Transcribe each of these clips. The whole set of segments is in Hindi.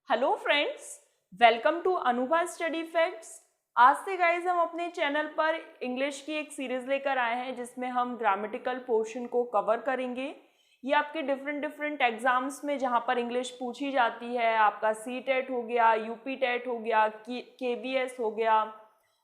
Hello friends, welcome to Anubha study facts. आज से गाइज हम अपने चैनल पर इंग्लिश की एक सीरीज लेकर आए हैं जिसमें हम ग्रामेटिकल पोर्शन को कवर करेंगे। ये आपके डिफरेंट एग्जाम्स में जहाँ पर इंग्लिश पूछी जाती है, आपका सी टेट हो गया, यूपी टेट हो गया, KVS हो गया,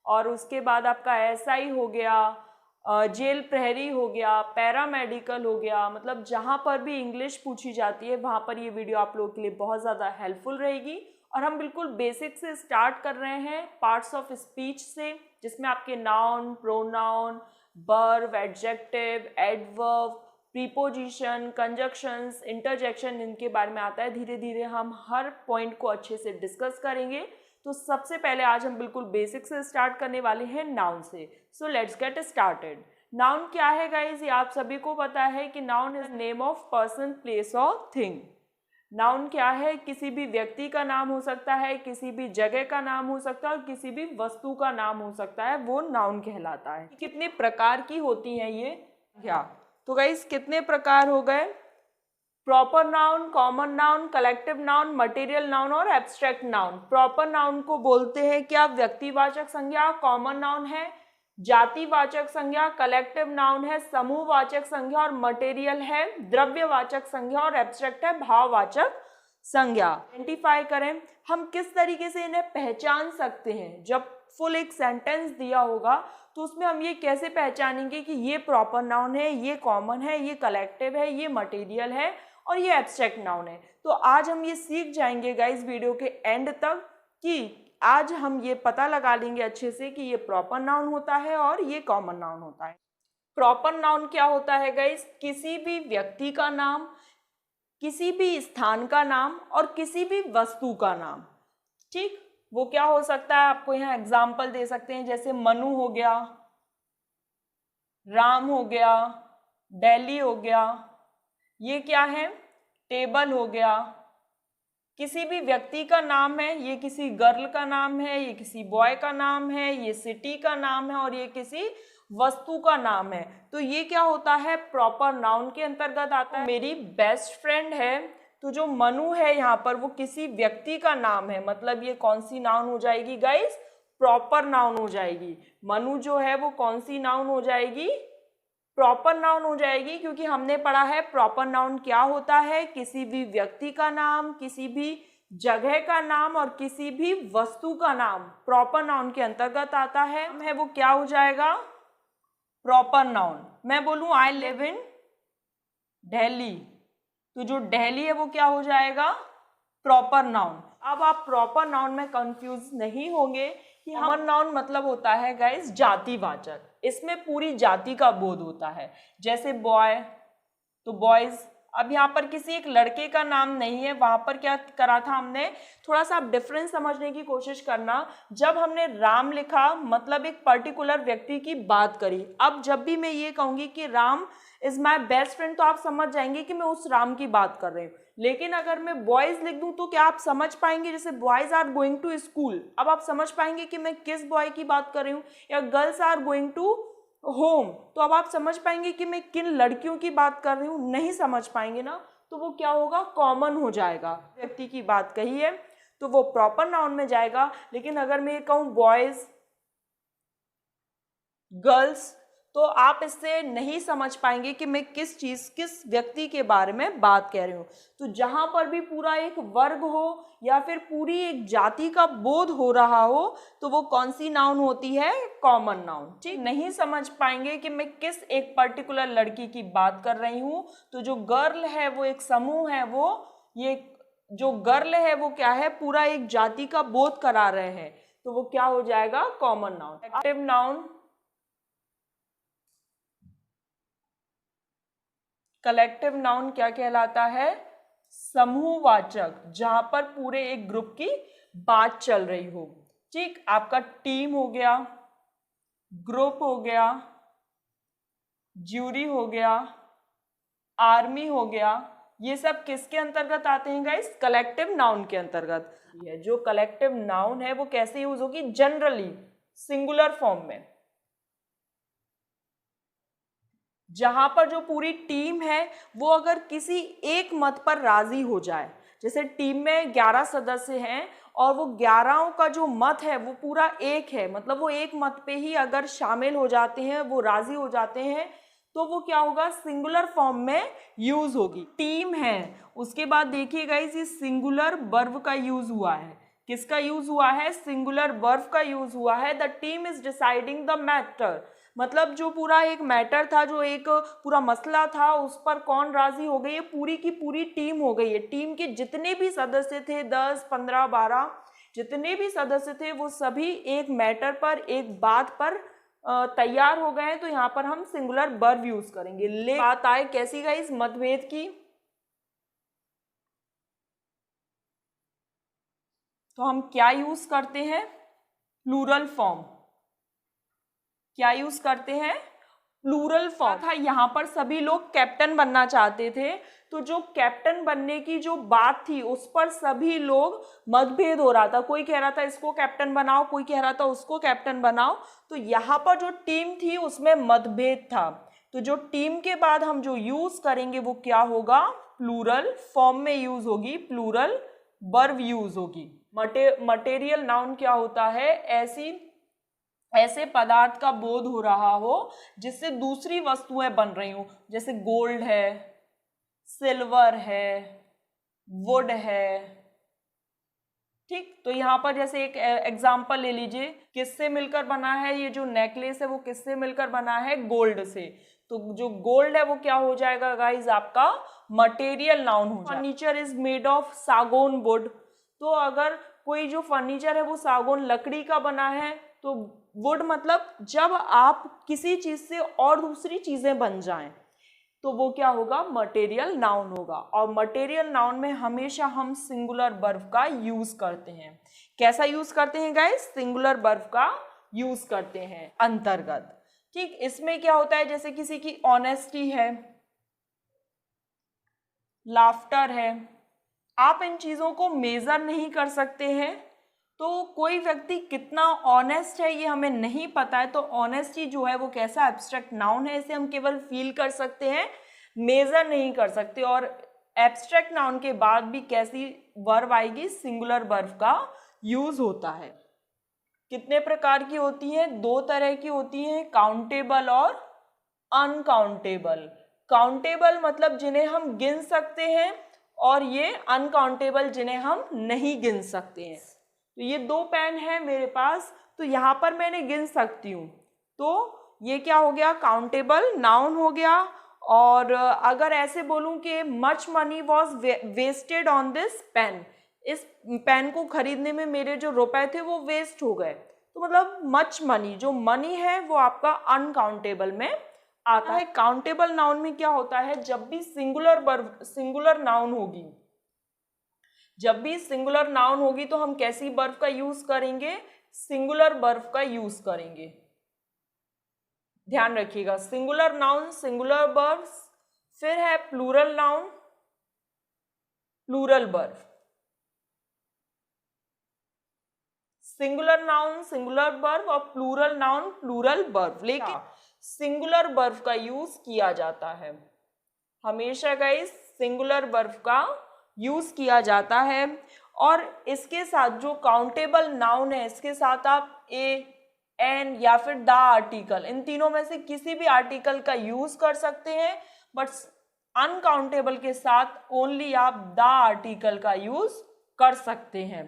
और उसके बाद आपका SI हो गया, जेल प्रहरी हो गया, पैरामेडिकल हो गया। मतलब जहाँ पर भी इंग्लिश पूछी जाती है वहाँ पर ये वीडियो आप लोगों के लिए बहुत ज़्यादा हेल्पफुल रहेगी। और हम बिल्कुल बेसिक से स्टार्ट कर रहे हैं, पार्ट्स ऑफ स्पीच से, जिसमें आपके noun, pronoun, verb, adjective, adverb, preposition, conjunctions, interjection, इनके बारे में आता है। धीरे धीरे हम हर पॉइंट को अच्छे से डिस्कस करेंगे। तो सबसे पहले आज हम बिल्कुल बेसिक से स्टार्ट करने वाले हैं नाउन से। So let's get started. Noun क्या है गाइज? ये आप सभी को पता है कि noun is name of person, place और थिंग। नाउन क्या है? किसी भी व्यक्ति का नाम हो सकता है, किसी भी जगह का नाम हो सकता है और किसी भी वस्तु का नाम हो सकता है, वो नाउन कहलाता है। कितने प्रकार की होती हैं ये? क्या तो गाइज कितने प्रकार हो गए? Proper noun, common noun, collective noun, material noun और एब्स्ट्रैक्ट नाउन। प्रॉपर नाउन को बोलते हैं क्या? व्यक्तिवाचक संज्ञा। कॉमन नाउन है जातिवाचक संज्ञा, कलेक्टिव नाउन है समूहवाचक संज्ञा और मटेरियल है द्रव्यवाचक संज्ञा और एब्स्ट्रैक्ट है भाववाचक संज्ञा। आइडेंटिफाई करें, हम किस तरीके से इन्हें पहचान सकते हैं? जब फुल एक सेंटेंस दिया होगा तो उसमें हम ये कैसे पहचानेंगे कि ये प्रॉपर नाउन है, ये कॉमन है, ये कलेक्टिव है, ये मटेरियल है और ये एब्स्ट्रैक्ट नाउन है। तो आज हम ये सीख जाएंगे गाइस वीडियो के एंड तक कि आज हम ये पता लगा लेंगे अच्छे से कि ये प्रॉपर नाउन होता है और ये कॉमन नाउन होता है। प्रॉपर नाउन क्या होता है गाइस? किसी भी व्यक्ति का नाम, किसी भी स्थान का नाम और किसी भी वस्तु का नाम। ठीक, वो क्या हो सकता है? आपको यहाँ एग्जाम्पल दे सकते हैं, जैसे मनु हो गया, राम हो गया, दिल्ली हो गया। ये क्या है? टेबल हो गया। किसी भी व्यक्ति का नाम है, ये किसी गर्ल का नाम है, ये किसी बॉय का नाम है, ये सिटी का नाम है और ये किसी वस्तु का नाम है। तो ये क्या होता है? प्रॉपर नाउन के अंतर्गत आता है। मेरी बेस्ट फ्रेंड है, तो जो मनु है यहाँ पर वो किसी व्यक्ति का नाम है, मतलब ये कौन सी नाउन हो जाएगी गाइस? प्रॉपर नाउन हो जाएगी। मनु जो है वो कौन सी नाउन हो जाएगी? प्रॉपर नाउन हो जाएगी, क्योंकि हमने पढ़ा है प्रॉपर नाउन क्या होता है? किसी भी व्यक्ति का नाम, किसी भी जगह का नाम और किसी भी वस्तु का नाम प्रॉपर नाउन के अंतर्गत आता है वो क्या हो जाएगा? Proper noun. मैं बोलूं आई लिव इन दिल्ली, तो जो दिल्ली है वो क्या हो जाएगा? Proper noun. अब आप प्रॉपर नाउन में कंफ्यूज नहीं होंगे कि कॉमन नाउन मतलब होता है गाइस जातिवाचक। इसमें पूरी जाति का बोध होता है, जैसे बॉय तो बॉयज। अब यहाँ पर किसी एक लड़के का नाम नहीं है, वहां पर क्या करा था हमने? थोड़ा सा आप डिफरेंस समझने की कोशिश करना। जब हमने राम लिखा मतलब एक पर्टिकुलर व्यक्ति की बात करी। अब जब भी मैं ये कहूंगी कि Ram is my best friend, तो आप समझ जाएंगे कि मैं उस राम की बात कर रही हूँ। लेकिन अगर मैं बॉयज लिख दूं तो क्या आप समझ पाएंगे? जैसे boys are going to school, अब आप समझ पाएंगे कि मैं किस बॉय की बात कर रही हूँ? या girls are going to home, तो अब आप समझ पाएंगे कि मैं किन लड़कियों की बात कर रही हूँ? नहीं समझ पाएंगे ना। तो वो क्या होगा? कॉमन हो जाएगा। व्यक्ति की बात कही है तो वो प्रॉपर नाउन में जाएगा। लेकिन अगर मैं ये कहूँ बॉयज, गर्ल्स, तो आप इससे नहीं समझ पाएंगे कि मैं किस चीज, किस व्यक्ति के बारे में बात कह रही हूँ। तो जहां पर भी पूरा एक वर्ग हो या फिर पूरी एक जाति का बोध हो रहा हो तो वो कौन सी नाउन होती है? Common noun. ठीक, नहीं समझ पाएंगे कि मैं किस एक पर्टिकुलर लड़की की बात कर रही हूँ, तो जो गर्ल है वो एक समूह है, वो ये जो गर्ल है वो क्या है? पूरा एक जाति का बोध करा रहे हैं, तो वो क्या हो जाएगा? Common noun. Active noun, collective noun क्या कहलाता है? समूहवाचक, जहां पर पूरे एक ग्रुप की बात चल रही हो। ठीक, आपका टीम हो गया, ग्रुप हो गया, ज्यूरी हो गया, आर्मी हो गया, ये सब किसके अंतर्गत आते हैं गाइस? कलेक्टिव नाउन के अंतर्गत। ये जो कलेक्टिव नाउन है वो कैसे यूज होगी? जनरली सिंगुलर फॉर्म में, जहां पर जो पूरी टीम है वो अगर किसी एक मत पर राजी हो जाए। जैसे टीम में 11 सदस्य हैं और वो 11 का जो मत है वो पूरा एक है, मतलब वो एक मत पे ही अगर शामिल हो जाते हैं, वो राजी हो जाते हैं, तो वो क्या होगा, सिंगुलर फॉर्म में यूज होगी। टीम है, उसके बाद देखिएगा इस सिंगुलर वर्ब का यूज हुआ है। किसका यूज हुआ है, सिंगुलर वर्ब का यूज हुआ है। The team is deciding the matter, मतलब जो पूरा एक मैटर था, जो एक पूरा मसला था, उस पर कौन राजी हो गई है, पूरी की पूरी टीम हो गई है। टीम के जितने भी सदस्य थे 10, 15, 12 जितने भी सदस्य थे वो सभी एक मैटर पर, एक बात पर तैयार हो गए हैं। तो यहाँ पर हम सिंगुलर वर्ब यूज करेंगे। ले बात आए कैसी गाइस, मतभेद की, तो हम क्या यूज करते हैं, प्लूरल फॉर्म। क्या यूज करते हैं, प्लूरल फॉर्म था। यहाँ पर सभी लोग कैप्टन बनना चाहते थे, तो जो कैप्टन बनने की जो बात थी उस पर सभी लोग मतभेद हो रहा था। कोई कह रहा था इसको कैप्टन बनाओ, कोई कह रहा था उसको कैप्टन बनाओ। तो यहाँ पर जो टीम थी उसमें मतभेद था, तो जो टीम के बाद हम जो यूज करेंगे वो क्या होगा, प्लूरल फॉर्म में यूज होगी, प्लूरल वर्ब यूज होगी। मटेरियल नाउन क्या होता है, ऐसे पदार्थ का बोध हो रहा हो जिससे दूसरी वस्तुएं बन रही हो, जैसे गोल्ड है, सिल्वर है, वुड है। ठीक, तो यहाँ पर जैसे एक एग्जांपल ले लीजिए, किससे मिलकर बना है, ये जो नेकलेस है वो किससे मिलकर बना है, गोल्ड से। तो जो गोल्ड है वो क्या हो जाएगा गाइज, आपका मटेरियल नाउन हो जाएगा। फर्नीचर इज मेड ऑफ सागौन वुड, तो अगर कोई जो फर्नीचर है वो सागौन लकड़ी का बना है, तो वुड मतलब जब आप किसी चीज से और दूसरी चीजें बन जाएं तो वो क्या होगा, मटेरियल नाउन होगा। और मटेरियल नाउन में हमेशा हम सिंगुलर वर्ब का यूज करते हैं। कैसा यूज करते हैं गाइस, सिंगुलर वर्ब का यूज करते हैं अंतर्गत। ठीक, इसमें क्या होता है, जैसे किसी की ऑनेस्टी है, लाफ्टर है, आप इन चीजों को मेजर नहीं कर सकते हैं। तो कोई व्यक्ति कितना ऑनेस्ट है ये हमें नहीं पता है, तो ऑनेस्टी जो है वो कैसा एब्स्ट्रैक्ट नाउन है, इसे हम केवल फील कर सकते हैं, मेजर नहीं कर सकते। और एब्स्ट्रैक्ट नाउन के बाद भी कैसी वर्ब आएगी, सिंगुलर वर्ब का यूज होता है। कितने प्रकार की होती है, 2 तरह की होती है, काउंटेबल और अनकाउंटेबल। काउंटेबल मतलब जिन्हें हम गिन सकते हैं, और ये अनकाउंटेबल जिन्हें हम नहीं गिन सकते हैं। तो ये 2 पेन है मेरे पास, तो यहाँ पर मैंने गिन सकती हूँ, तो ये क्या हो गया, काउंटेबल नाउन हो गया। और अगर ऐसे बोलूँ कि much money was wasted on this pen, इस पेन को खरीदने में मेरे जो रुपए थे वो वेस्ट हो गए, तो मतलब मच मनी, जो मनी है वो आपका अनकाउंटेबल में आता है। काउंटेबल नाउन में क्या होता है, जब भी सिंगुलर नाउन होगी, जब भी सिंगुलर नाउन होगी तो हम कैसी वर्ब का यूज करेंगे, सिंगुलर वर्ब का यूज करेंगे। ध्यान रखिएगा, सिंगुलर नाउन सिंगुलर वर्ब, फिर है plural noun plural verb, singular noun singular verb और प्लूरल नाउन प्लूरल वर्ब। लेकिन सिंगुलर वर्ब का यूज किया जाता है हमेशा गाइस, सिंगुलर वर्ब का यूज किया जाता है। और इसके साथ जो काउंटेबल नाउन है, इसके साथ आप ए, एन या फिर द आर्टिकल, इन तीनों में से किसी भी आर्टिकल का यूज कर सकते हैं, बट अनकाउंटेबल के साथ ओनली आप द आर्टिकल का यूज कर सकते हैं।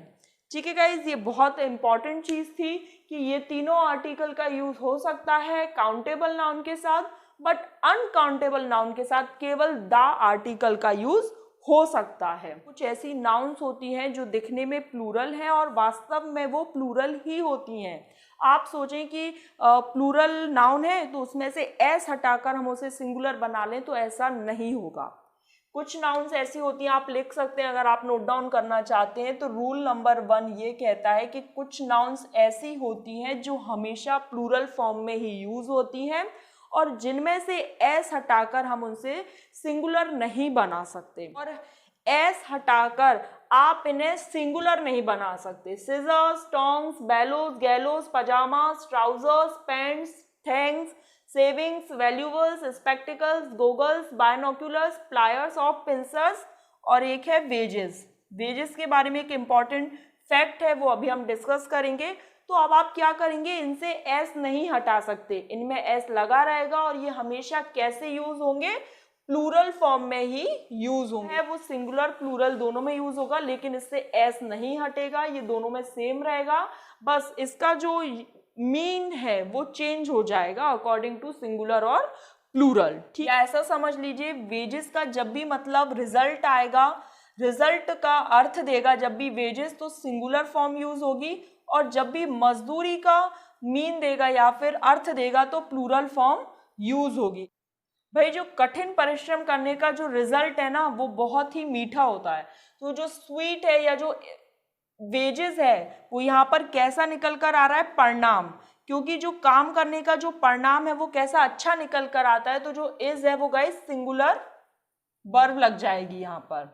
ठीक है गाइज, ये बहुत इंपॉर्टेंट चीज थी कि ये तीनों आर्टिकल का यूज हो सकता है काउंटेबल नाउन के साथ, बट अनकाउंटेबल नाउन के साथ केवल द आर्टिकल का यूज हो सकता है। कुछ ऐसी नाउन्स होती हैं जो दिखने में प्लूरल हैं और वास्तव में वो प्लूरल ही होती हैं। आप सोचें कि प्लूरल नाउन है तो उसमें से एस हटाकर हम उसे सिंगुलर बना लें, तो ऐसा नहीं होगा। कुछ नाउन्स ऐसी होती हैं, आप लिख सकते हैं अगर आप नोट डाउन करना चाहते हैं। तो रूल नंबर 1 ये कहता है कि कुछ नाउन्स ऐसी होती हैं जो हमेशा प्लूरल फॉर्म में ही यूज होती हैं, और जिनमें से एस हटाकर हम उनसे सिंगुलर नहीं बना सकते, और एस हटाकर आप इन्हें सिंगुलर नहीं बना सकते। Scissors, tongs, bellows, gallows, pyjamas, trousers, pants, thanks, savings, valuables, spectacles, goggles, binoculars, pliers और पिंसर्स, और एक है वेजेस। वेजेस के बारे में एक इम्पॉर्टेंट फैक्ट है, वो अभी हम डिस्कस करेंगे। तो अब आप क्या करेंगे, इनसे एस नहीं हटा सकते, इनमें एस लगा रहेगा और ये हमेशा कैसे यूज होंगे, प्लूरल फॉर्म में ही यूज होंगे। वो सिंगुलर प्लूरल दोनों में यूज होगा, लेकिन इससे एस नहीं हटेगा, ये दोनों में सेम रहेगा, बस इसका जो मीन है वो चेंज हो जाएगा अकॉर्डिंग टू सिंगुलर और प्लूरल। ठीक है, ऐसा समझ लीजिए वेजेस का जब भी मतलब रिजल्ट आएगा, रिजल्ट का अर्थ देगा जब भी वेजेस, तो सिंगुलर फॉर्म यूज होगी, और जब भी मजदूरी का मीन देगा या फिर अर्थ देगा तो प्लूरल फॉर्म यूज होगी। भाई जो कठिन परिश्रम करने का जो रिजल्ट है ना वो बहुत ही मीठा होता है, तो जो स्वीट है या जो वेजेस है वो यहाँ पर कैसा निकल कर आ रहा है, परिणाम, क्योंकि जो काम करने का जो परिणाम है वो कैसा अच्छा निकल कर आता है, तो जो इज है वो गाइस सिंगुलर वर्ब लग जाएगी यहाँ पर।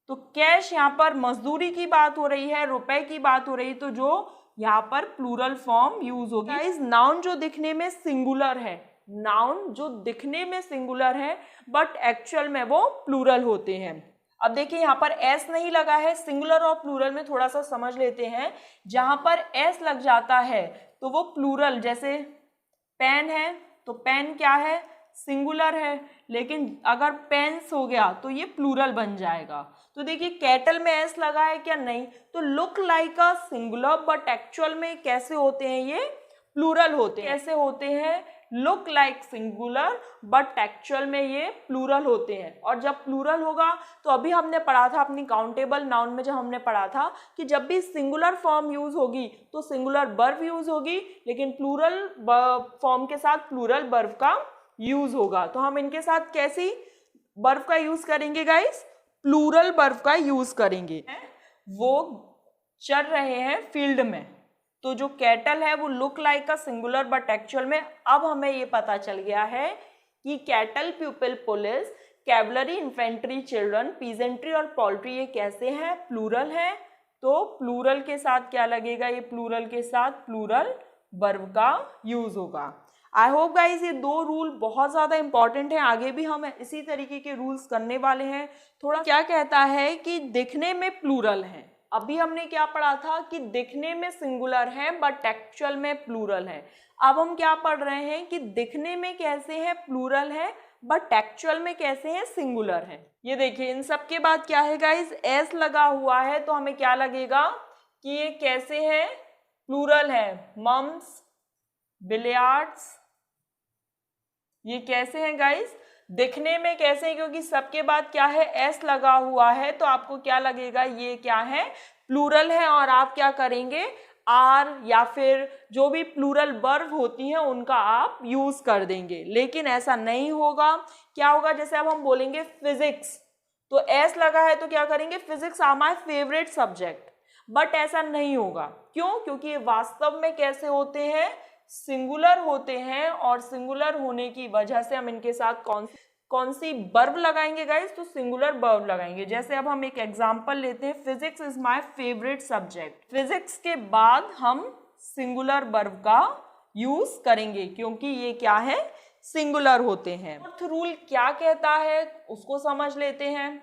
तो कैश यहाँ पर मजदूरी की बात हो रही है, रुपए की बात हो रही है, तो जो यहाँ पर प्लूरल फॉर्म यूज होगी। गाइस नाउन जो दिखने में सिंगुलर है, नाउन जो दिखने में सिंगुलर है बट एक्चुअल में वो प्लूरल होते हैं। अब देखिए यहाँ पर एस नहीं लगा है, सिंगुलर और प्लूरल में थोड़ा सा समझ लेते हैं। जहां पर एस लग जाता है तो वो प्लूरल, जैसे पेन है तो पेन क्या है, सिंगुलर है, लेकिन अगर पेन्स हो गया तो ये प्लूरल बन जाएगा। तो देखिए कैटल में एस लगा है क्या, नहीं, तो look like a singular but actual में कैसे होते हैं, ये प्लूरल होते हैं। कैसे होते हैं, look like singular but actual में ये प्लूरल होते हैं। और जब प्लूरल होगा तो अभी हमने पढ़ा था अपनी काउंटेबल नाउन में, जब हमने पढ़ा था कि जब भी सिंगुलर फॉर्म यूज होगी तो सिंगुलर वर्ब यूज होगी, लेकिन प्लूरल फॉर्म के साथ प्लूरल वर्ब का यूज होगा। तो हम इनके साथ कैसी वर्ब का यूज करेंगे गाइस, प्लूरल वर्ब का यूज करेंगे। वो चल रहे हैं फील्ड में, तो जो कैटल है वो look like a singular but actual में, अब हमें ये पता चल गया है कि cattle, प्यूपिल, police, cavalry, infantry, children, peasantry और पोल्ट्री ये कैसे हैं, प्लूरल है। तो प्लूरल के साथ क्या लगेगा, ये प्लूरल के साथ प्लूरल वर्ब का यूज होगा। आई होप गाइज ये दो रूल बहुत ज़्यादा इंपॉर्टेंट है, आगे भी हम इसी तरीके के रूल्स करने वाले हैं। थोड़ा क्या कहता है कि दिखने में प्लूरल है, अभी हमने क्या पढ़ा था कि दिखने में सिंगुलर है बट एक्चुअल में प्लूरल है। अब हम क्या पढ़ रहे हैं कि दिखने में कैसे है प्लूरल है बट एक्चुअल में कैसे है सिंगुलर है। ये देखिए इन सब के बाद क्या है गाइज, एस लगा हुआ है, तो हमें क्या लगेगा कि ये कैसे है, प्लूरल है। मम्स, बिलियार्ड्स, ये कैसे हैं गाइस, दिखने में कैसे हैं, क्योंकि सबके बाद क्या है, एस लगा हुआ है, तो आपको क्या लगेगा, ये क्या है, प्लूरल है। और आप क्या करेंगे, आर या फिर जो भी प्लूरल वर्ब होती हैं उनका आप यूज कर देंगे, लेकिन ऐसा नहीं होगा। क्या होगा, जैसे अब हम बोलेंगे फिजिक्स, तो एस लगा है तो क्या करेंगे, physics are my favourite subject, but ऐसा नहीं होगा। क्यों, क्योंकि ये वास्तव में कैसे होते हैं, सिंगुलर होते हैं, और सिंगुलर होने की वजह से हम इनके साथ कौन सी वर्ब लगाएंगे गाइस, तो सिंगुलर वर्ब लगाएंगे। जैसे अब हम एक एग्जांपल लेते हैं, physics is my favourite subject, physics के बाद हम सिंगुलर वर्ब का यूज करेंगे क्योंकि ये क्या है, सिंगुलर होते हैं। फोर्थ रूल क्या कहता है उसको समझ लेते हैं।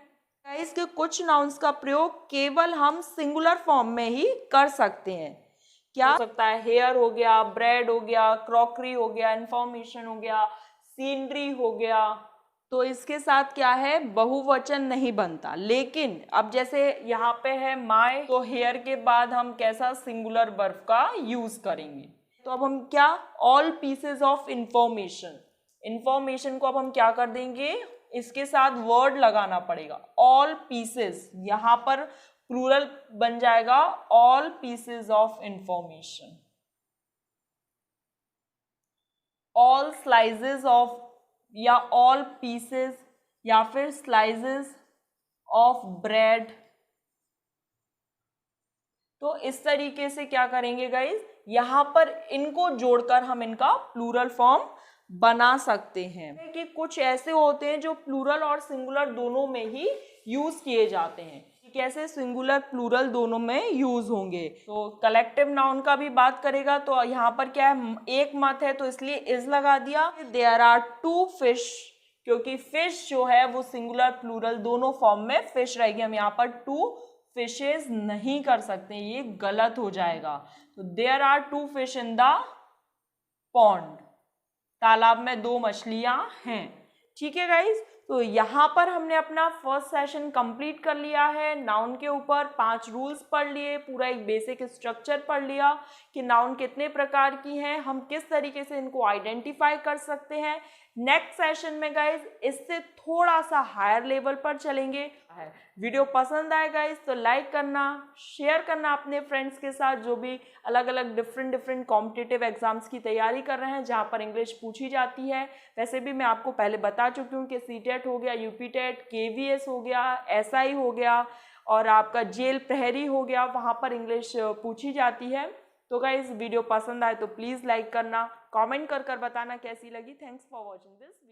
गाइस के कुछ नाउन्स का प्रयोग केवल हम सिंगुलर फॉर्म में ही कर सकते हैं। क्या हो सकता है, हेयर हो गया, ब्रेड हो गया, क्रॉकरी हो गया, इंफॉर्मेशन हो गया, सीनरी हो गया, तो इसके साथ क्या है, बहुवचन नहीं बनता। लेकिन अब जैसे यहाँ पे है माय, तो हेयर के बाद हम कैसा सिंगुलर वर्ब का यूज करेंगे। तो अब हम क्या, all pieces of information, information को अब हम क्या कर देंगे, इसके साथ वर्ड लगाना पड़ेगा, ऑल पीसेस, यहाँ पर प्लूरल बन जाएगा, all pieces of information, all slices of, या ऑल पीसेस, या फिर स्लाइसेस ऑफ ब्रेड। तो इस तरीके से क्या करेंगे गाइस, यहां पर इनको जोड़कर हम इनका प्लूरल फॉर्म बना सकते हैं। कि कुछ ऐसे होते हैं जो प्लूरल और सिंगुलर दोनों में ही यूज किए जाते हैं। कैसे, सिंगुलर प्लूरल दोनों में यूज होंगे। तो कलेक्टिव नाउन का भी बात करेगा, तो यहाँ पर क्या है, एक मत है तो इसलिए इज लगा दिया। देयर आर टू फिश क्योंकि फिश जो है वो सिंगुलर प्लूरल दोनों फॉर्म में फिश रहेगी। हम यहाँ पर 2 फिशेज नहीं कर सकते, ये गलत हो जाएगा। तो there are 2 fish in the pond, तालाब में 2 मछलियां हैं। ठीक है गाइज, तो यहाँ पर हमने अपना फर्स्ट सेशन कंप्लीट कर लिया है। नाउन के ऊपर 5 रूल्स पढ़ लिए, पूरा एक बेसिक स्ट्रक्चर पढ़ लिया कि नाउन कितने प्रकार की हैं, हम किस तरीके से इनको आइडेंटिफाई कर सकते हैं। नेक्स्ट सेशन में गाइज इससे थोड़ा सा हायर लेवल पर चलेंगे। वीडियो पसंद आए गाइज तो लाइक करना, शेयर करना अपने फ्रेंड्स के साथ जो भी अलग अलग डिफरेंट कॉम्पिटिटिव एग्जाम्स की तैयारी कर रहे हैं जहाँ पर इंग्लिश पूछी जाती है। वैसे भी मैं आपको पहले बता चुकी हूँ कि सीटेट हो गया, यूपीटेट, केवीएस हो गया, एसआई हो गया और आपका जेल प्रहरी हो गया, वहाँ पर इंग्लिश पूछी जाती है। तो गाइज वीडियो पसंद आए तो प्लीज़ लाइक करना, कमेंट कर बताना कैसी लगी। Thanks for watching this.